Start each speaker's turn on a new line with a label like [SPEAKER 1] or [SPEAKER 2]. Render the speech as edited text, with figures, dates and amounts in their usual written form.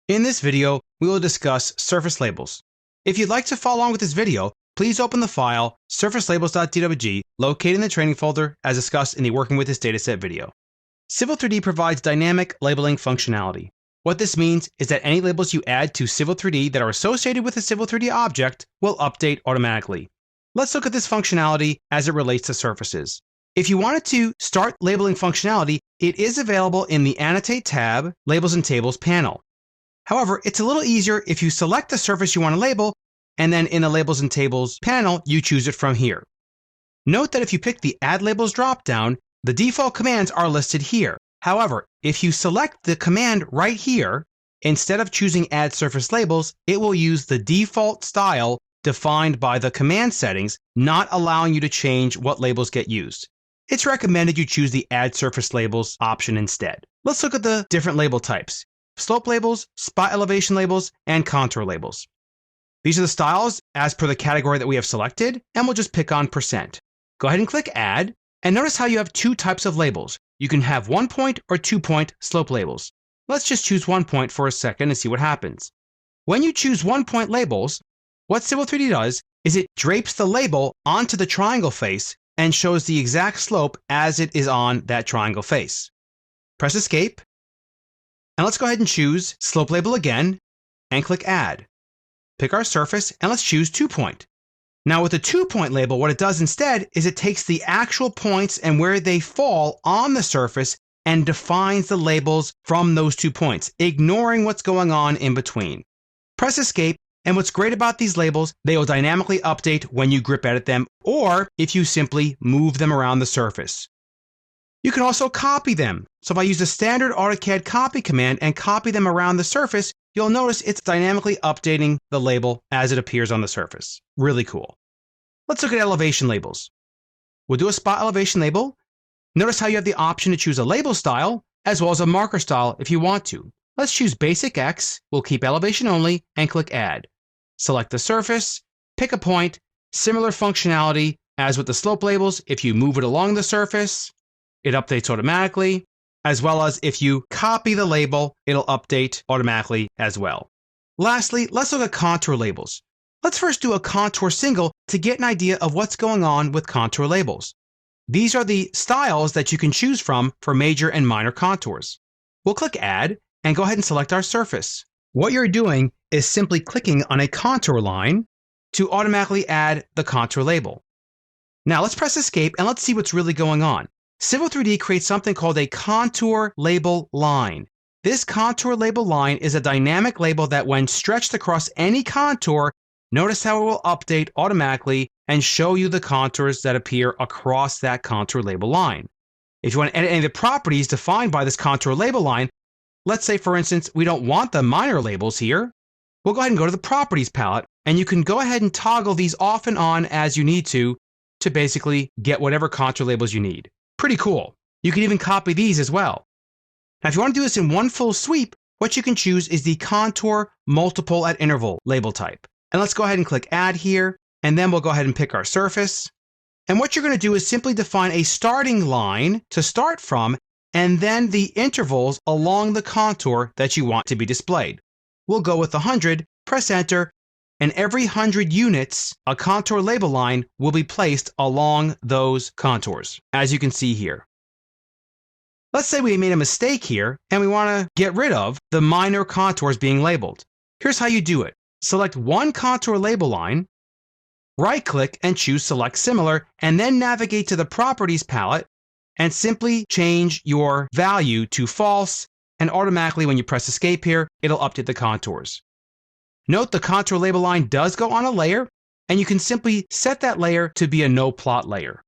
[SPEAKER 1] In this video, we will discuss surface labels. If you'd like to follow along with this video, please open the file surfacelabels.dwg located in the training folder as discussed in the Working with this dataset video. Civil 3D provides dynamic labeling functionality. What this means is that any labels you add to Civil 3D that are associated with a Civil 3D object will update automatically. Let's look at this functionality as it relates to surfaces. If you wanted to start labeling functionality, it is available in the Annotate tab, Labels and Tables panel. However, it's a little easier if you select the surface you want to label, and then in the Labels and Tables panel, you choose it from here. Note that if you pick the Add Labels dropdown, the default commands are listed here. However, if you select the command right here, instead of choosing Add Surface Labels, it will use the default style defined by the command settings, not allowing you to change what labels get used. It's recommended you choose the Add Surface Labels option instead. Let's look at the different label types: slope labels, spot elevation labels, and contour labels. These are the styles as per the category that we have selected, and we'll just pick on %. Go ahead and click Add, and notice how you have two types of labels. You can have 1-point or 2-point slope labels. Let's just choose 1-point for a second and see what happens. When you choose 1-point labels, what Civil 3D does is it drapes the label onto the triangle face and shows the exact slope as it is on that triangle face. Press Escape, and let's go ahead and choose Slope Label again, and click Add. Pick our surface, and let's choose 2-point. Now with the 2-point label, what it does instead is it takes the actual points and where they fall on the surface and defines the labels from those 2 points, ignoring what's going on in between. Press Escape, and what's great about these labels, they will dynamically update when you grip edit them, or if you simply move them around the surface. You can also copy them. So if I use the standard AutoCAD copy command and copy them around the surface, you'll notice it's dynamically updating the label as it appears on the surface. Really cool. Let's look at elevation labels. We'll do a spot elevation label. Notice how you have the option to choose a label style as well as a marker style if you want to. Let's choose Basic X. We'll keep elevation only and click Add. Select the surface, pick a point, similar functionality as with the slope labels. If you move it along the surface, it updates automatically, as well as if you copy the label, it'll update automatically as well. Lastly, let's look at contour labels. Let's first do a contour single to get an idea of what's going on with contour labels. These are the styles that you can choose from for major and minor contours. We'll click Add and go ahead and select our surface. What you're doing is simply clicking on a contour line to automatically add the contour label. Now let's press Escape and let's see what's really going on. Civil 3D creates something called a contour label line. This contour label line is a dynamic label that when stretched across any contour, notice how it will update automatically and show you the contours that appear across that contour label line. If you want to edit any of the properties defined by this contour label line, let's say for instance, we don't want the minor labels here, we'll go ahead and go to the Properties palette, and you can go ahead and toggle these off and on as you need to basically get whatever contour labels you need. Pretty cool. You can even copy these as well. Now, if you want to do this in one full sweep, what you can choose is the Contour Multiple at Interval label type. And let's go ahead and click Add here, and then we'll go ahead and pick our surface. And what you're going to do is simply define a starting line to start from, and then the intervals along the contour that you want to be displayed. We'll go with 100, press Enter, and every 100 units, a contour label line will be placed along those contours, as you can see here. Let's say we made a mistake here, and we want to get rid of the minor contours being labeled. Here's how you do it. Select one contour label line, right-click and choose Select Similar, and then navigate to the Properties palette, and simply change your value to false, and automatically when you press Escape here, it'll update the contours. Note the contour label line does go on a layer, and you can simply set that layer to be a no plot layer.